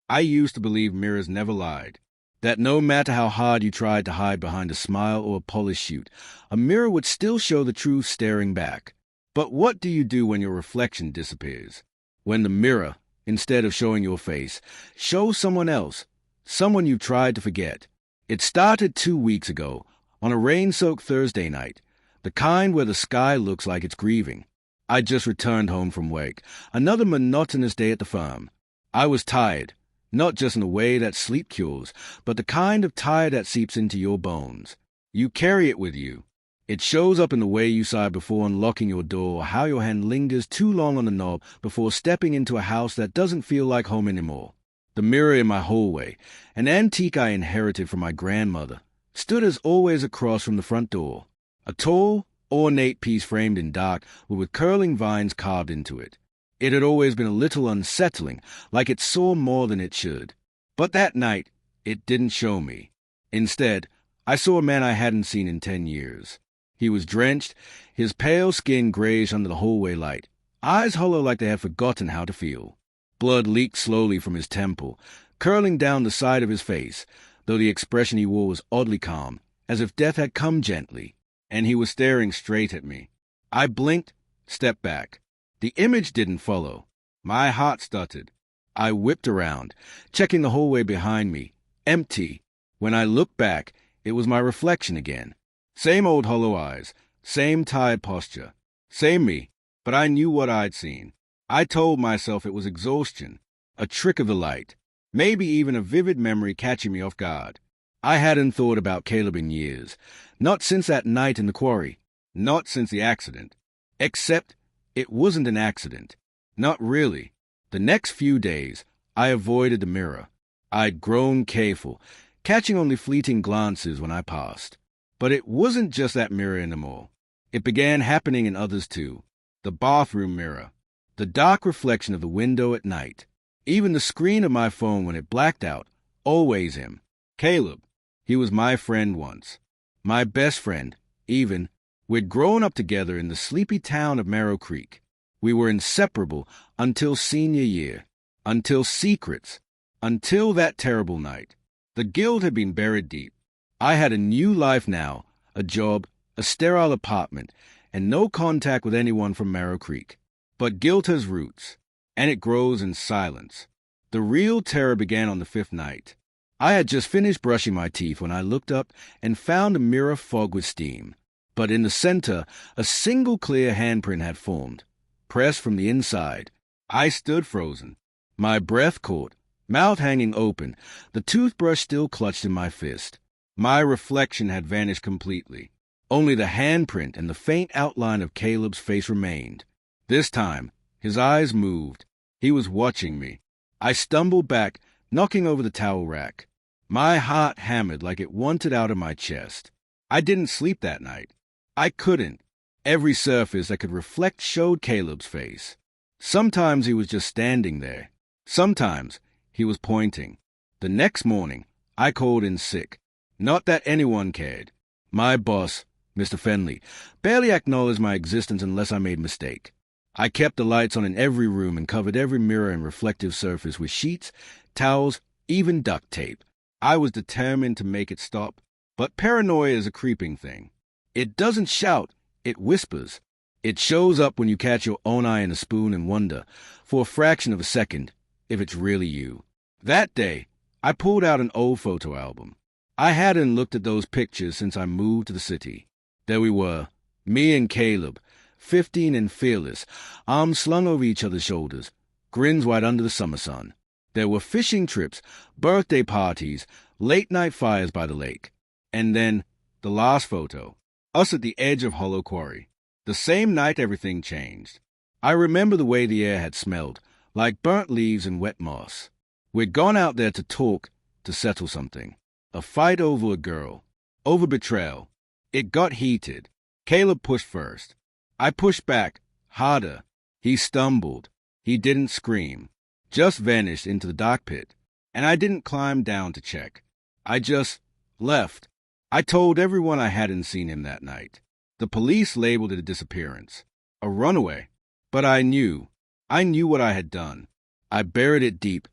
I used to believe mirrors never lied, that no matter how hard you tried to hide behind a smile or a polished shoot, a mirror would still show the truth staring back. But what do you do when your reflection disappears? When the mirror, instead of showing your face, shows someone else, someone you've tried to forget. It started 2 weeks ago, on a rain-soaked Thursday night, the kind where the sky looks like it's grieving. I'd just returned home from work, another monotonous day at the farm. I was tired, not just in a way that sleep cures, but the kind of tired that seeps into your bones. You carry it with you. It shows up in the way you sigh before unlocking your door, or how your hand lingers too long on the knob before stepping into a house that doesn't feel like home anymore. The mirror in my hallway, an antique I inherited from my grandmother, stood as always across from the front door. A tall, ornate piece framed in dark, but with curling vines carved into it. It had always been a little unsettling, like it saw more than it should. But that night, it didn't show me. Instead, I saw a man I hadn't seen in 10 years. He was drenched, his pale skin grayish under the hallway light, eyes hollow like they had forgotten how to feel. Blood leaked slowly from his temple, curling down the side of his face, though the expression he wore was oddly calm, as if death had come gently, and he was staring straight at me. I blinked, stepped back. The image didn't follow. My heart stuttered. I whipped around, checking the hallway behind me, empty. When I looked back, it was my reflection again. Same old hollow eyes, same tired posture, same me, but I knew what I'd seen. I told myself it was exhaustion, a trick of the light, maybe even a vivid memory catching me off guard. I hadn't thought about Caleb in years, not since that night in the quarry, not since the accident. Except it wasn't an accident. Not really. The next few days, I avoided the mirror. I'd grown careful, catching only fleeting glances when I passed. But it wasn't just that mirror anymore. It began happening in others too. The bathroom mirror, the dark reflection of the window at night, even the screen of my phone when it blacked out, always him. Caleb. He was my friend once. My best friend, even. We'd grown up together in the sleepy town of Marrow Creek. We were inseparable until senior year, until secrets, until that terrible night. The guilt had been buried deep. I had a new life now, a job, a sterile apartment, and no contact with anyone from Marrow Creek. But guilt has roots, and it grows in silence. The real terror began on the 5th night. I had just finished brushing my teeth when I looked up and found a mirror fogged with steam. But in the center, a single clear handprint had formed, pressed from the inside. I stood frozen, my breath caught, mouth hanging open, the toothbrush still clutched in my fist. My reflection had vanished completely. Only the handprint and the faint outline of Caleb's face remained. This time, his eyes moved. He was watching me. I stumbled back, knocking over the towel rack. My heart hammered like it wanted out of my chest. I didn't sleep that night. I couldn't. Every surface that could reflect showed Caleb's face. Sometimes he was just standing there. Sometimes he was pointing. The next morning, I called in sick. Not that anyone cared. My boss, Mr. Fenley, barely acknowledged my existence unless I made mistake. I kept the lights on in every room and covered every mirror and reflective surface with sheets, towels, even duct tape. I was determined to make it stop, but paranoia is a creeping thing. It doesn't shout, it whispers. It shows up when you catch your own eye in a spoon and wonder, for a fraction of a second, if it's really you. That day, I pulled out an old photo album. I hadn't looked at those pictures since I moved to the city. There we were, me and Caleb, 15 and fearless, arms slung over each other's shoulders, grins wide under the summer sun. There were fishing trips, birthday parties, late-night fires by the lake. And then, the last photo, us at the edge of Hollow Quarry. The same night everything changed. I remember the way the air had smelled, like burnt leaves and wet moss. We'd gone out there to talk, to settle something. A fight over a girl, over betrayal. It got heated. Caleb pushed first. I pushed back, harder. He stumbled. He didn't scream, just vanished into the dark pit. And I didn't climb down to check. I just left. I told everyone I hadn't seen him that night. The police labeled it a disappearance, a runaway. But I knew what I had done. I buried it deep,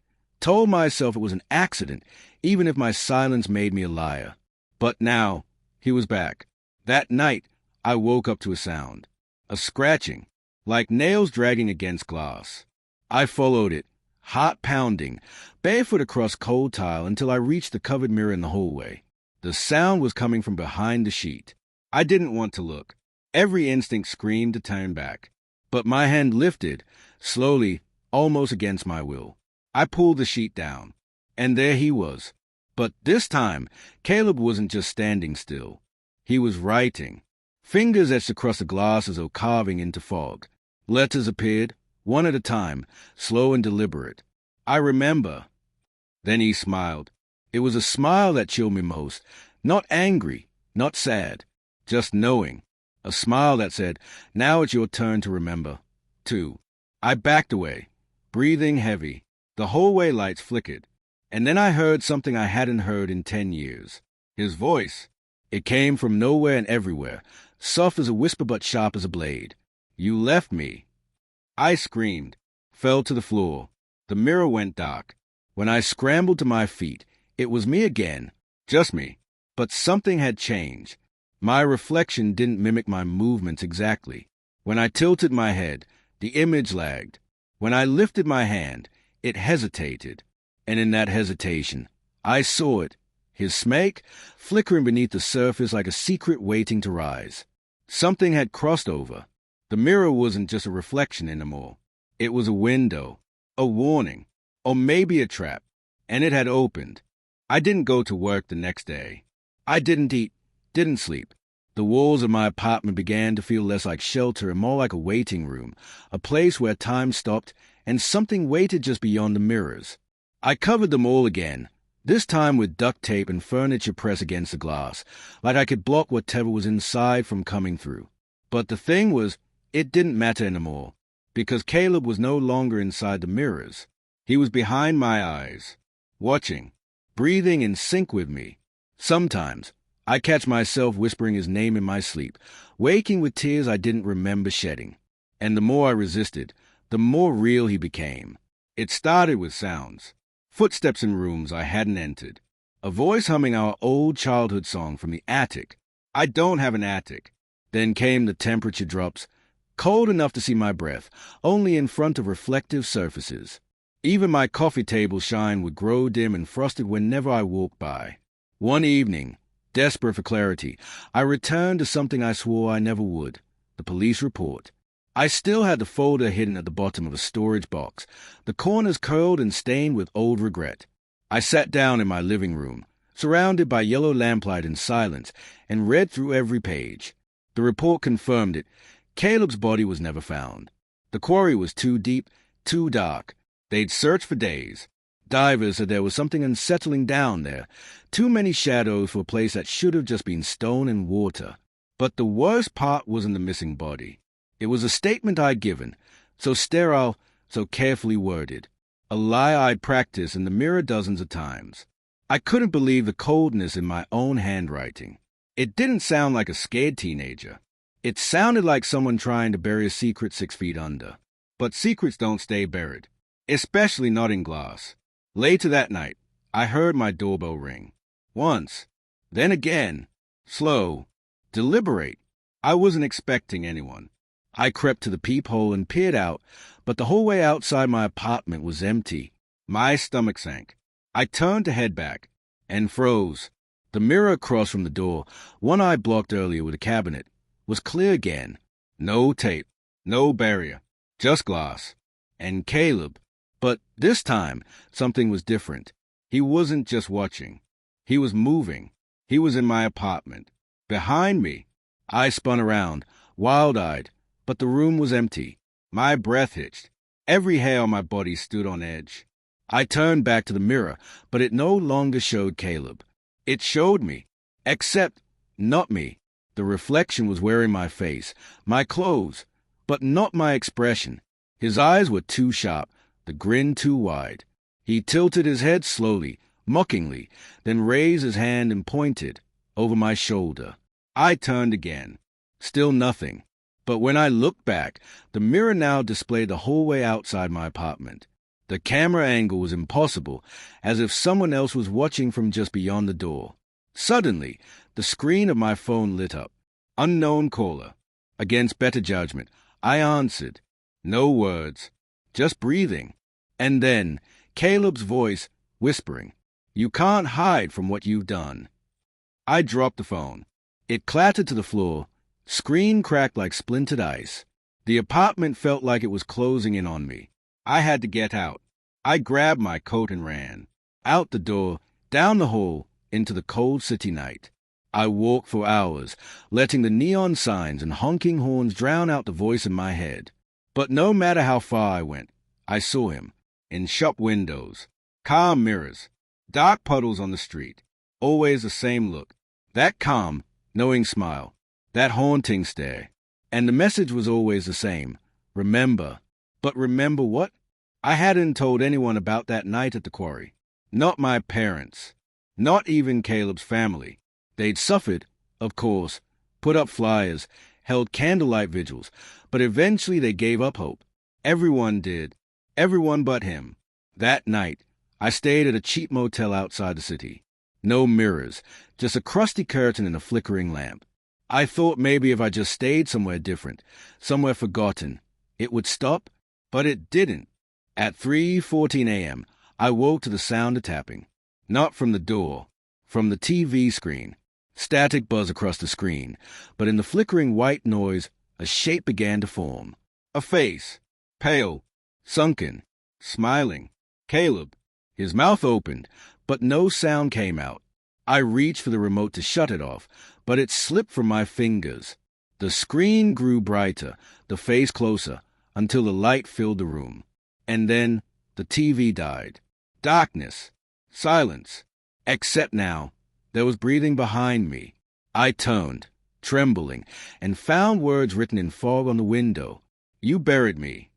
Told myself it was an accident, even if my silence made me a liar. But now, he was back. That night, I woke up to a sound. A scratching, like nails dragging against glass. I followed it, heart pounding, barefoot across cold tile until I reached the covered mirror in the hallway. The sound was coming from behind the sheet. I didn't want to look. Every instinct screamed to turn back. But my hand lifted, slowly, almost against my will. I pulled the sheet down, and there he was. But this time, Caleb wasn't just standing still. He was writing. Fingers etched across the glass as though carving into fog. Letters appeared, one at a time, slow and deliberate. I remember. Then he smiled. It was a smile that chilled me most. Not angry, not sad, just knowing. A smile that said, now it's your turn to remember. 2. I backed away, breathing heavy. The hallway lights flickered. And then I heard something I hadn't heard in 10 years. His voice. It came from nowhere and everywhere, soft as a whisper but sharp as a blade. You left me. I screamed, fell to the floor. The mirror went dark. When I scrambled to my feet, it was me again, just me. But something had changed. My reflection didn't mimic my movements exactly. When I tilted my head, the image lagged. When I lifted my hand, it hesitated. And in that hesitation, I saw it, his smake, flickering beneath the surface like a secret waiting to rise. Something had crossed over. The mirror wasn't just a reflection anymore. It was a window, a warning, or maybe a trap, and it had opened. I didn't go to work the next day. I didn't eat, didn't sleep. The walls of my apartment began to feel less like shelter and more like a waiting room, a place where time stopped and something waited just beyond the mirrors. I covered them all again, this time with duct tape and furniture pressed against the glass, like I could block whatever was inside from coming through. But the thing was, it didn't matter anymore, because Caleb was no longer inside the mirrors. He was behind my eyes, watching, breathing in sync with me. Sometimes, I catch myself whispering his name in my sleep, waking with tears I didn't remember shedding. And the more I resisted, the more real he became. It started with sounds. Footsteps in rooms I hadn't entered. A voice humming our old childhood song from the attic. I don't have an attic. Then came the temperature drops, cold enough to see my breath, only in front of reflective surfaces. Even my coffee table shine would grow dim and frosted whenever I walked by. One evening, desperate for clarity, I returned to something I swore I never would, the police report. I still had the folder hidden at the bottom of a storage box, the corners curled and stained with old regret. I sat down in my living room, surrounded by yellow lamplight and silence, and read through every page. The report confirmed it. Caleb's body was never found. The quarry was too deep, too dark. They'd searched for days. Divers said there was something unsettling down there, too many shadows for a place that should have just been stone and water. But the worst part wasn't the missing body. It was a statement I'd given, so sterile, so carefully worded. A lie I'd practiced in the mirror dozens of times. I couldn't believe the coldness in my own handwriting. It didn't sound like a scared teenager. It sounded like someone trying to bury a secret 6 feet under. But secrets don't stay buried, especially not in glass. Later that night, I heard my doorbell ring. Once, then again, slow, deliberate. I wasn't expecting anyone. I crept to the peephole and peered out, but the hallway outside my apartment was empty. My stomach sank. I turned to head back, and froze. The mirror across from the door, one I blocked earlier with a cabinet, was clear again. No tape, no barrier, just glass. And Caleb. But this time, something was different. He wasn't just watching. He was moving. He was in my apartment. Behind me. I spun around, wild-eyed, but the room was empty. My breath hitched. Every hair on my body stood on edge. I turned back to the mirror, but it no longer showed Caleb. It showed me, except not me. The reflection was wearing my face, my clothes, but not my expression. His eyes were too sharp, the grin too wide. He tilted his head slowly, mockingly, then raised his hand and pointed over my shoulder. I turned again. Still nothing. But when I looked back, the mirror now displayed the hallway outside my apartment. The camera angle was impossible, as if someone else was watching from just beyond the door. Suddenly, the screen of my phone lit up. Unknown caller. Against better judgment, I answered. No words, just breathing. And then, Caleb's voice whispering, "You can't hide from what you've done." I dropped the phone. It clattered to the floor. Screen cracked like splintered ice. The apartment felt like it was closing in on me. I had to get out. I grabbed my coat and ran. Out the door, down the hall, into the cold city night. I walked for hours, letting the neon signs and honking horns drown out the voice in my head. But no matter how far I went, I saw him. In shop windows, calm mirrors, dark puddles on the street. Always the same look. That calm, knowing smile. That haunting stare. And the message was always the same. Remember. But remember what? I hadn't told anyone about that night at the quarry. Not my parents. Not even Caleb's family. They'd suffered, of course, put up flyers, held candlelight vigils, but eventually they gave up hope. Everyone did. Everyone but him. That night, I stayed at a cheap motel outside the city. No mirrors, just a crusty curtain and a flickering lamp. I thought maybe if I just stayed somewhere different, somewhere forgotten, it would stop, but it didn't. At 3:14 a.m., I woke to the sound of tapping. Not from the door, from the TV screen. Static buzz across the screen, but in the flickering white noise, a shape began to form. A face, pale, sunken, smiling. Caleb. His mouth opened, but no sound came out. I reached for the remote to shut it off, but it slipped from my fingers. The screen grew brighter, the face closer, until the light filled the room. And then the TV died. Darkness. Silence. Except now, there was breathing behind me. I turned, trembling, and found words written in fog on the window. You buried me.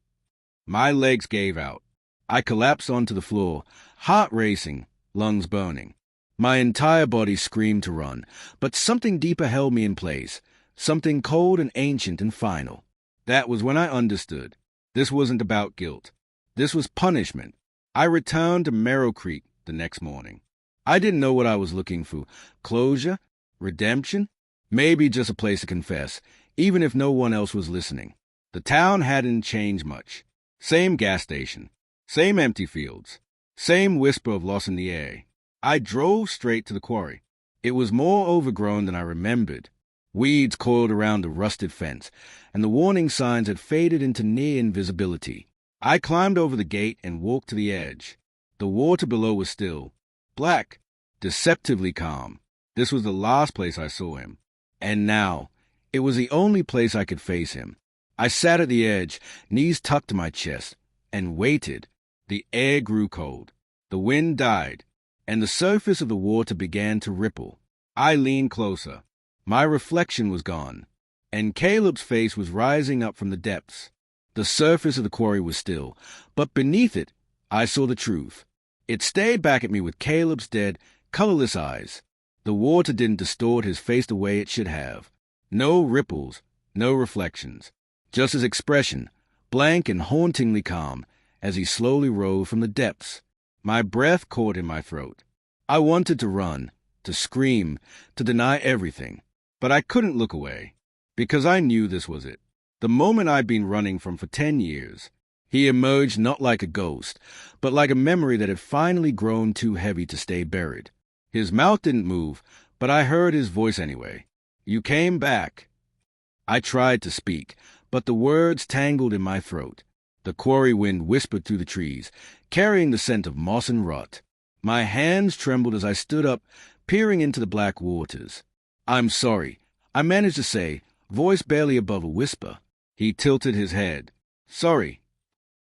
My legs gave out. I collapsed onto the floor, heart racing, lungs burning. My entire body screamed to run, but something deeper held me in place, something cold and ancient and final. That was when I understood. This wasn't about guilt. This was punishment. I returned to Merrow Creek the next morning. I didn't know what I was looking for. Closure? Redemption? Maybe just a place to confess, even if no one else was listening. The town hadn't changed much. Same gas station. Same empty fields. Same whisper of loss in the air. I drove straight to the quarry. It was more overgrown than I remembered. Weeds coiled around the rusted fence, and the warning signs had faded into near invisibility. I climbed over the gate and walked to the edge. The water below was still. Black. Deceptively calm. This was the last place I saw him. And now, it was the only place I could face him. I sat at the edge, knees tucked to my chest, and waited. The air grew cold. The wind died, and the surface of the water began to ripple. I leaned closer. My reflection was gone, and Caleb's face was rising up from the depths. The surface of the quarry was still, but beneath it, I saw the truth. It stared back at me with Caleb's dead, colorless eyes. The water didn't distort his face the way it should have. No ripples, no reflections. Just his expression, blank and hauntingly calm, as he slowly rose from the depths. My breath caught in my throat. I wanted to run, to scream, to deny everything. But I couldn't look away, because I knew this was it. The moment I'd been running from for 10 years. He emerged not like a ghost, but like a memory that had finally grown too heavy to stay buried. His mouth didn't move, but I heard his voice anyway. You came back. I tried to speak, but the words tangled in my throat. The quarry wind whispered through the trees, carrying the scent of moss and rot. My hands trembled as I stood up, peering into the black waters. I'm sorry, I managed to say, voice barely above a whisper. He tilted his head. Sorry.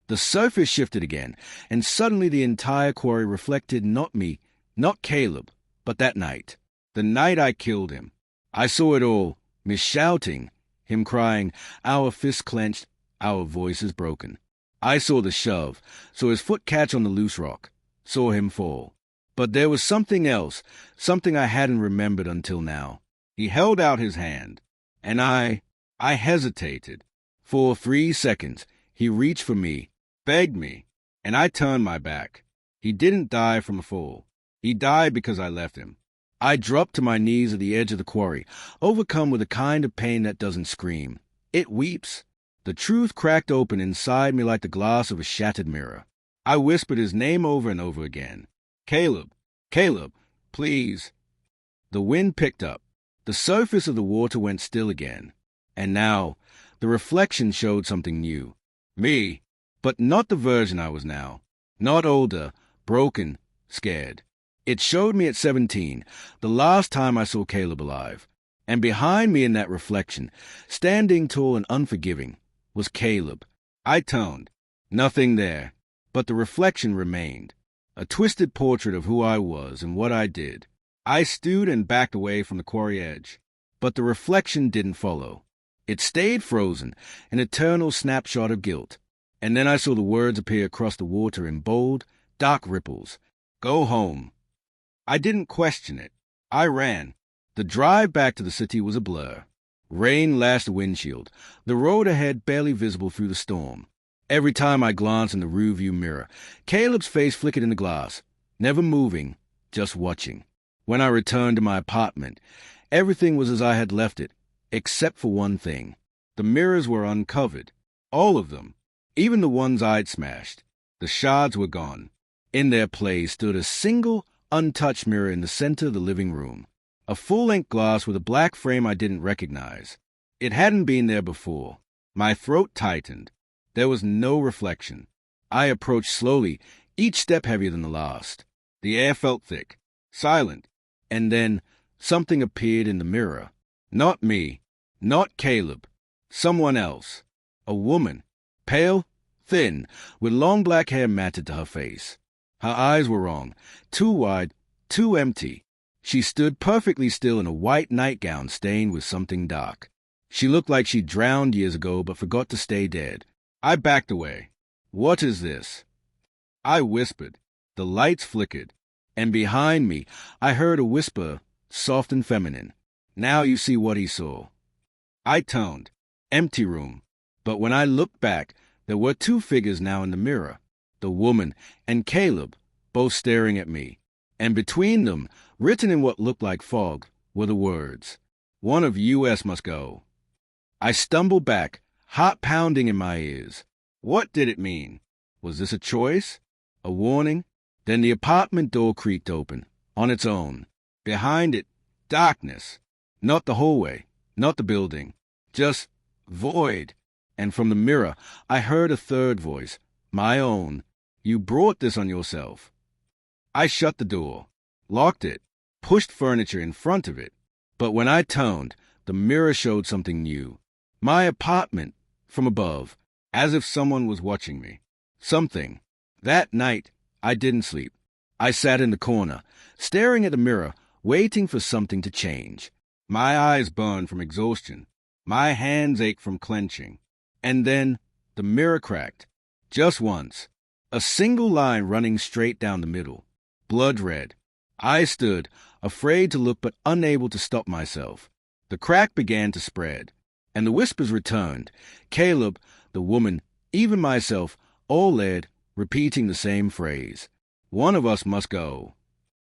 The surface shifted again, and suddenly the entire quarry reflected not me, not Caleb, but that night. The night I killed him. I saw it all, Miss shouting, him crying, our fists clenched, our voices broken. I saw the shove, saw his foot catch on the loose rock, saw him fall. But there was something else, something I hadn't remembered until now. He held out his hand, and I hesitated. For 3 seconds, he reached for me, begged me, and I turned my back. He didn't die from a fall. He died because I left him. I dropped to my knees at the edge of the quarry, overcome with a kind of pain that doesn't scream. It weeps. The truth cracked open inside me like the glass of a shattered mirror. I whispered his name over and over again. Caleb, Caleb, please. The wind picked up. The surface of the water went still again. And now, the reflection showed something new. Me, but not the version I was now. Not older, broken, scared. It showed me at 17, the last time I saw Caleb alive. And behind me in that reflection, standing tall and unforgiving, was Caleb. I turned. Nothing there. But the reflection remained. A twisted portrait of who I was and what I did. I stewed and backed away from the quarry edge. But the reflection didn't follow. It stayed frozen, an eternal snapshot of guilt. And then I saw the words appear across the water in bold, dark ripples. Go home. I didn't question it. I ran. The drive back to the city was a blur. Rain lashed the windshield, the road ahead barely visible through the storm. Every time I glanced in the rearview mirror, Caleb's face flickered in the glass, never moving, just watching. When I returned to my apartment, everything was as I had left it, except for one thing. The mirrors were uncovered. All of them. Even the ones I'd smashed. The shards were gone. In their place stood a single, untouched mirror in the center of the living room. A full-length glass with a black frame I didn't recognize. It hadn't been there before. My throat tightened. There was no reflection. I approached slowly, each step heavier than the last. The air felt thick, silent, and then something appeared in the mirror. Not me, not Caleb, someone else. A woman, pale, thin, with long black hair matted to her face. Her eyes were wrong, too wide, too empty. She stood perfectly still in a white nightgown stained with something dark. She looked like she'd drowned years ago but forgot to stay dead. I backed away. What is this? I whispered. The lights flickered, and behind me I heard a whisper, soft and feminine. Now you see what he saw. I turned. Empty room. But when I looked back, there were two figures now in the mirror. The woman and Caleb, both staring at me. And between them, written in what looked like fog, were the words, "One of U.S. must go." I stumbled back, heart pounding in my ears. What did it mean? Was this a choice? A warning? Then the apartment door creaked open, on its own. Behind it, darkness. Not the hallway, not the building. Just void. And from the mirror, I heard a third voice, my own. You brought this on yourself. I shut the door, locked it, pushed furniture in front of it. But when I turned, the mirror showed something new. My apartment, from above, as if someone was watching me. Something. That night, I didn't sleep. I sat in the corner, staring at the mirror, waiting for something to change. My eyes burned from exhaustion. My hands ached from clenching. And then, the mirror cracked. Just once. A single line running straight down the middle. Blood red. I stood, afraid to look but unable to stop myself. The crack began to spread, and the whispers returned. Caleb, the woman, even myself, all led, repeating the same phrase. One of us must go.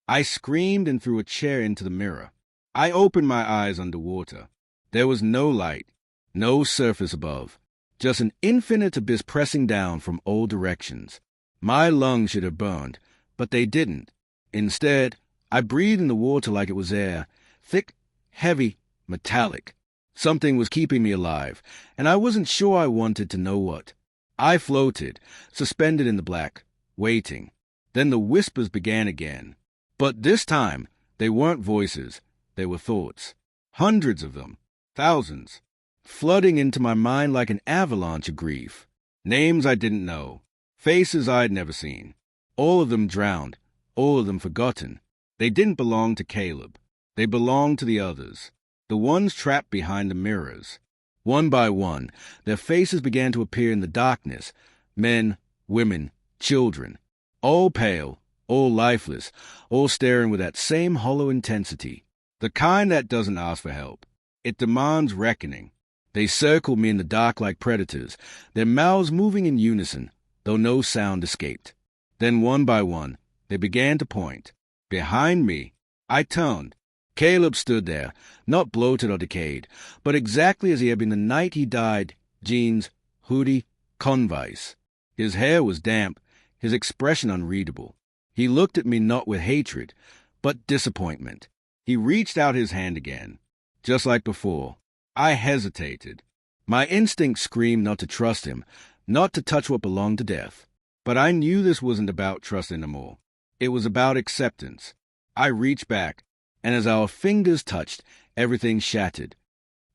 I screamed and threw a chair into the mirror. I opened my eyes underwater. There was no light, no surface above, just an infinite abyss pressing down from all directions. My lungs should have burned, but they didn't. Instead, I breathed in the water like it was air, thick, heavy, metallic. Something was keeping me alive, and I wasn't sure I wanted to know what. I floated, suspended in the black, waiting. Then the whispers began again. But this time, they weren't voices, they were thoughts. Hundreds of them, thousands, flooding into my mind like an avalanche of grief. Names I didn't know, faces I'd never seen. All of them drowned, all of them forgotten. They didn't belong to Caleb. They belonged to the others, the ones trapped behind the mirrors. One by one, their faces began to appear in the darkness. Men, women, children, all pale, all lifeless, all staring with that same hollow intensity, the kind that doesn't ask for help. It demands reckoning. They circled me in the dark like predators, their mouths moving in unison, though no sound escaped. Then one by one, they began to point. Behind me, I turned. Caleb stood there, not bloated or decayed, but exactly as he had been the night he died, jeans, hoodie, Converse. His hair was damp, his expression unreadable. He looked at me not with hatred, but disappointment. He reached out his hand again. Just like before, I hesitated. My instinct screamed not to trust him, not to touch what belonged to death. But I knew this wasn't about trust anymore. It was about acceptance. I reached back, and as our fingers touched, everything shattered.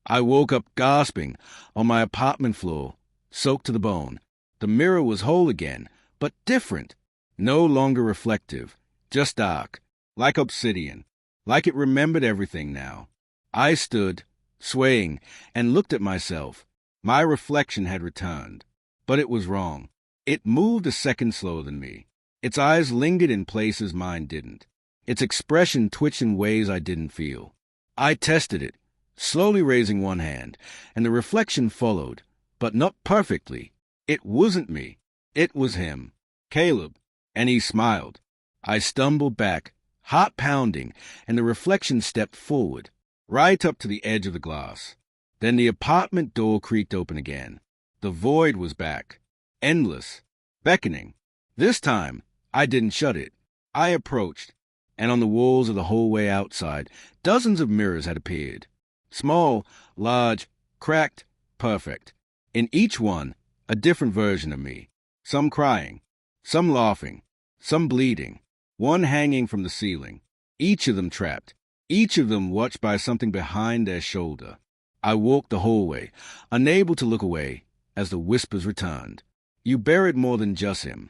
I woke up gasping on my apartment floor, soaked to the bone. The mirror was whole again, but different. No longer reflective, just dark, like obsidian, like it remembered everything now. I stood, swaying, and looked at myself. My reflection had returned, but it was wrong. It moved a second slower than me. Its eyes lingered in places mine didn't. Its expression twitched in ways I didn't feel. I tested it, slowly raising one hand, and the reflection followed, but not perfectly. It wasn't me. It was him, Caleb, and he smiled. I stumbled back, heart pounding, and the reflection stepped forward, right up to the edge of the glass. Then the apartment door creaked open again. The void was back, endless, beckoning. This time, I didn't shut it. I approached, and on the walls of the hallway outside, dozens of mirrors had appeared. Small, large, cracked, perfect. In each one, a different version of me. Some crying, some laughing, some bleeding, one hanging from the ceiling. Each of them trapped, each of them watched by something behind their shoulder. I walked the hallway, unable to look away, as the whispers returned. You buried more than just him.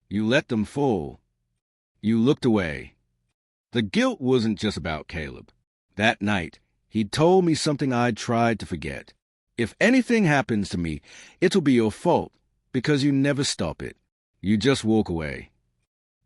You let them fall. You looked away. The guilt wasn't just about Caleb. That night, he'd told me something I'd tried to forget. If anything happens to me, it'll be your fault, because you never stop it. You just walk away.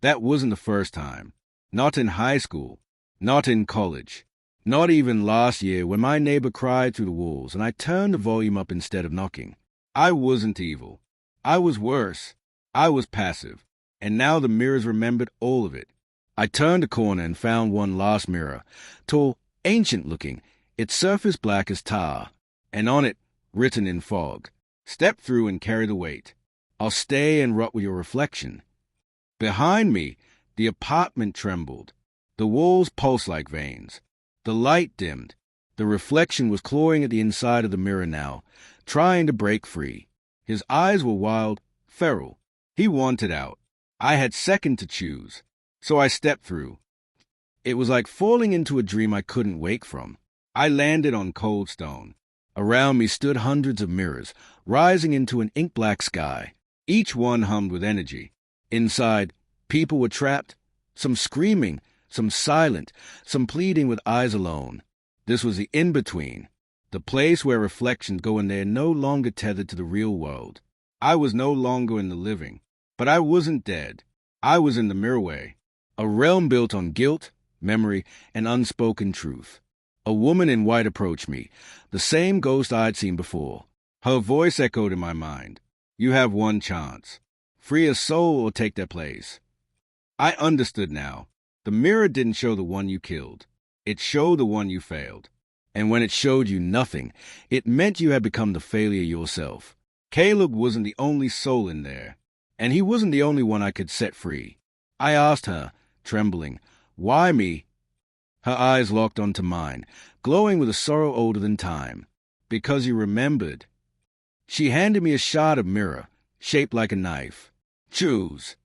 That wasn't the first time. Not in high school. Not in college. Not even last year when my neighbor cried through the walls and I turned the volume up instead of knocking. I wasn't evil. I was worse. I was passive. And now the mirrors remembered all of it. I turned a corner and found one last mirror, tall, ancient-looking, its surface black as tar, and on it, written in fog, "Step through and carry the weight. I'll stay and rot with your reflection." Behind me, the apartment trembled. The walls pulsed like veins. The light dimmed. The reflection was clawing at the inside of the mirror now, trying to break free. His eyes were wild, feral. He wanted out. I had second to choose, so I stepped through. It was like falling into a dream I couldn't wake from. I landed on cold stone. Around me stood hundreds of mirrors, rising into an ink-black sky. Each one hummed with energy. Inside, people were trapped, some screaming, some silent, some pleading with eyes alone. This was the in-between, the place where reflections go when they are no longer tethered to the real world. I was no longer in the living, but I wasn't dead. I was in the Mirrorway, a realm built on guilt, memory, and unspoken truth. A woman in white approached me, the same ghost I'd seen before. Her voice echoed in my mind. "You have one chance. Free a soul or take their place." I understood now. The mirror didn't show the one you killed. It showed the one you failed. And when it showed you nothing, it meant you had become the failure yourself. Caleb wasn't the only soul in there, and he wasn't the only one I could set free. I asked her, trembling, "Why me?" Her eyes locked onto mine, glowing with a sorrow older than time. "Because you remembered." She handed me a shard of mirror, shaped like a knife. "Choose."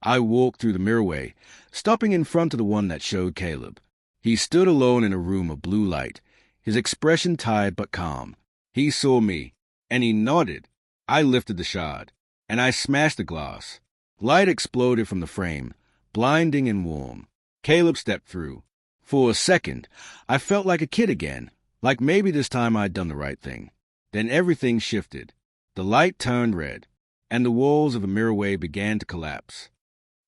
I walked through the Mirrorway, stopping in front of the one that showed Caleb. He stood alone in a room of blue light, his expression tired but calm. He saw me, and he nodded. I lifted the shard, and I smashed the glass. Light exploded from the frame, blinding and warm. Caleb stepped through. For a second, I felt like a kid again, like maybe this time I'd done the right thing. Then everything shifted. The light turned red, and the walls of the Mirrorway began to collapse.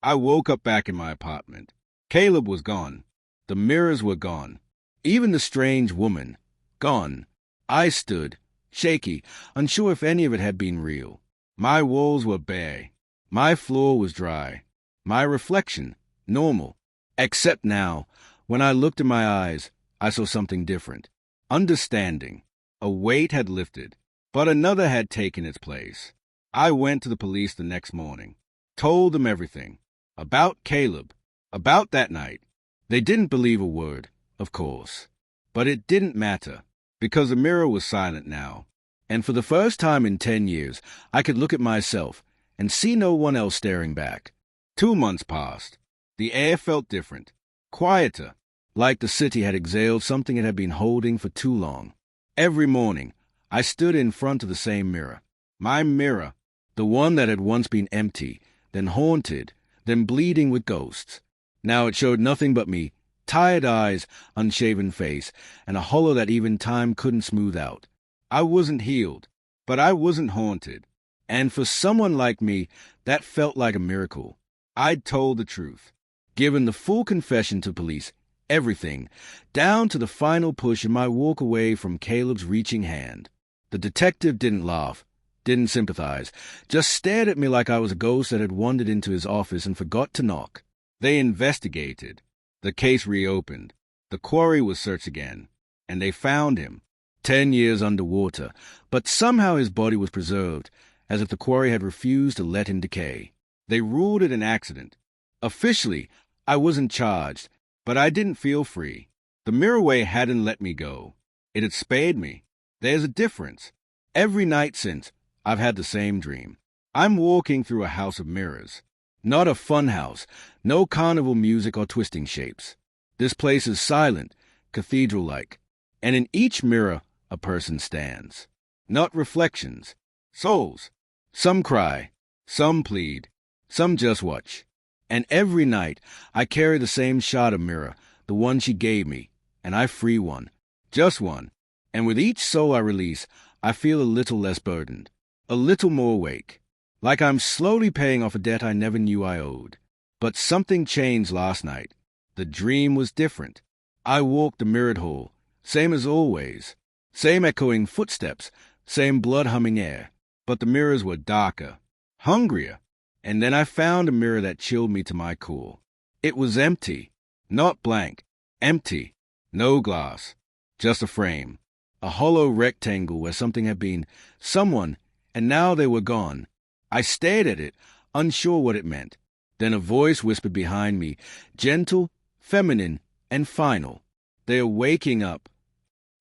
I woke up back in my apartment. Caleb was gone. The mirrors were gone. Even the strange woman, gone. I stood, shaky, unsure if any of it had been real. My walls were bare. My floor was dry. My reflection, normal. Except now, when I looked in my eyes, I saw something different. Understanding. A weight had lifted, but another had taken its place. I went to the police the next morning, told them everything. About Caleb, about that night. They didn't believe a word, of course. But it didn't matter, because the mirror was silent now. And for the first time in 10 years, I could look at myself and see no one else staring back. 2 months passed. The air felt different, quieter, like the city had exhaled something it had been holding for too long. Every morning, I stood in front of the same mirror. My mirror, the one that had once been empty, then haunted, then bleeding with ghosts. Now it showed nothing but me, tired eyes, unshaven face, and a hollow that even time couldn't smooth out. I wasn't healed, but I wasn't haunted. And for someone like me, that felt like a miracle. I'd told the truth, given the full confession to police, everything, down to the final push in my walk away from Caleb's reaching hand. The detective didn't laugh, didn't sympathize, just stared at me like I was a ghost that had wandered into his office and forgot to knock. They investigated. The case reopened. The quarry was searched again, and they found him. 10 years underwater, but somehow his body was preserved, as if the quarry had refused to let him decay. They ruled it an accident. Officially, I wasn't charged, but I didn't feel free. The Mirrorway hadn't let me go. It had spared me. There's a difference. Every night since, I've had the same dream. I'm walking through a house of mirrors. Not a fun house, no carnival music or twisting shapes. This place is silent, cathedral-like, and in each mirror a person stands. Not reflections, souls. Some cry, some plead, some just watch. And every night I carry the same shot of mirror, the one she gave me, and I free one, just one. And with each soul I release, I feel a little less burdened, a little more awake, like I'm slowly paying off a debt I never knew I owed. But something changed last night. The dream was different. I walked the mirrored hall, same as always, same echoing footsteps, same blood-humming air. But the mirrors were darker, hungrier. And then I found a mirror that chilled me to my core. It was empty, not blank, empty, no glass, just a frame, a hollow rectangle where something had been, someone, and now they were gone. I stared at it, unsure what it meant. Then a voice whispered behind me, gentle, feminine, and final. They are waking up.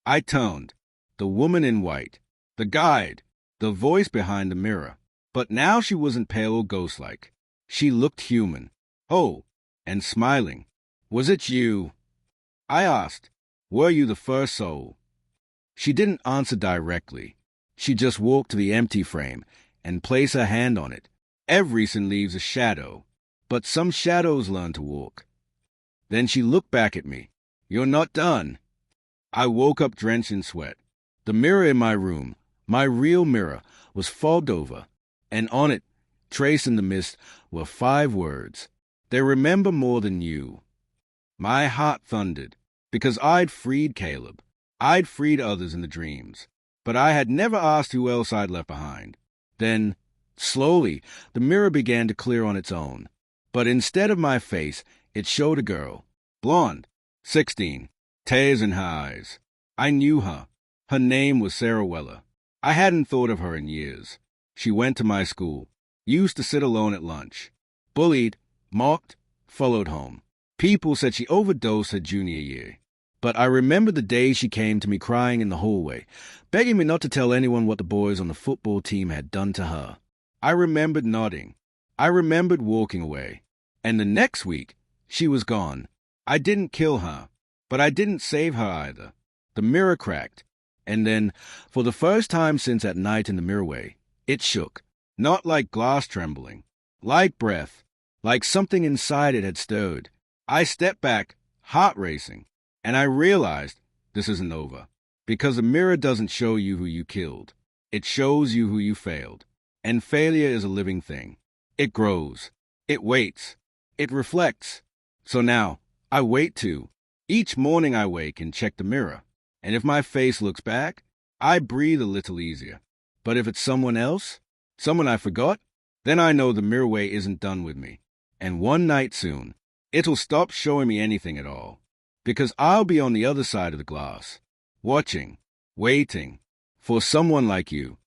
I turned. The woman in white, the guide, the voice behind the mirror. But now she wasn't pale or ghost-like. She looked human, whole, and smiling. Was it you? I asked. Were you the first soul? She didn't answer directly. She just walked to the empty frame and placed her hand on it. Every sin leaves a shadow, but some shadows learn to walk. Then she looked back at me. You're not done. I woke up drenched in sweat. The mirror in my room, my real mirror, was fogged over. And on it, traced in the mist, were 5 words. They remember more than you. My heart thundered, because I'd freed Caleb. I'd freed others in the dreams. But I had never asked who else I'd left behind. Then, slowly, the mirror began to clear on its own. But instead of my face, it showed a girl. Blonde, 16, tears in her eyes. I knew her. Her name was Sarah Weller. I hadn't thought of her in years. She went to my school, used to sit alone at lunch, bullied, mocked, followed home. People said she overdosed her junior year. But I remembered the day she came to me crying in the hallway, begging me not to tell anyone what the boys on the football team had done to her. I remembered nodding. I remembered walking away. And the next week, she was gone. I didn't kill her, but I didn't save her either. The mirror cracked. And then, for the first time since that night in the Mirrorway, it shook, not like glass trembling, like breath, like something inside it had stirred. I stepped back, heart racing, and I realized this isn't over, because the mirror doesn't show you who you killed. It shows you who you failed, and failure is a living thing. It grows, it waits, it reflects. So now, I wait too. Each morning I wake and check the mirror, and if my face looks back, I breathe a little easier. But if it's someone else, Someone I forgot? Then I know the Mirrorway isn't done with me. And one night soon, it'll stop showing me anything at all. Because I'll be on the other side of the glass, watching, waiting, for someone like you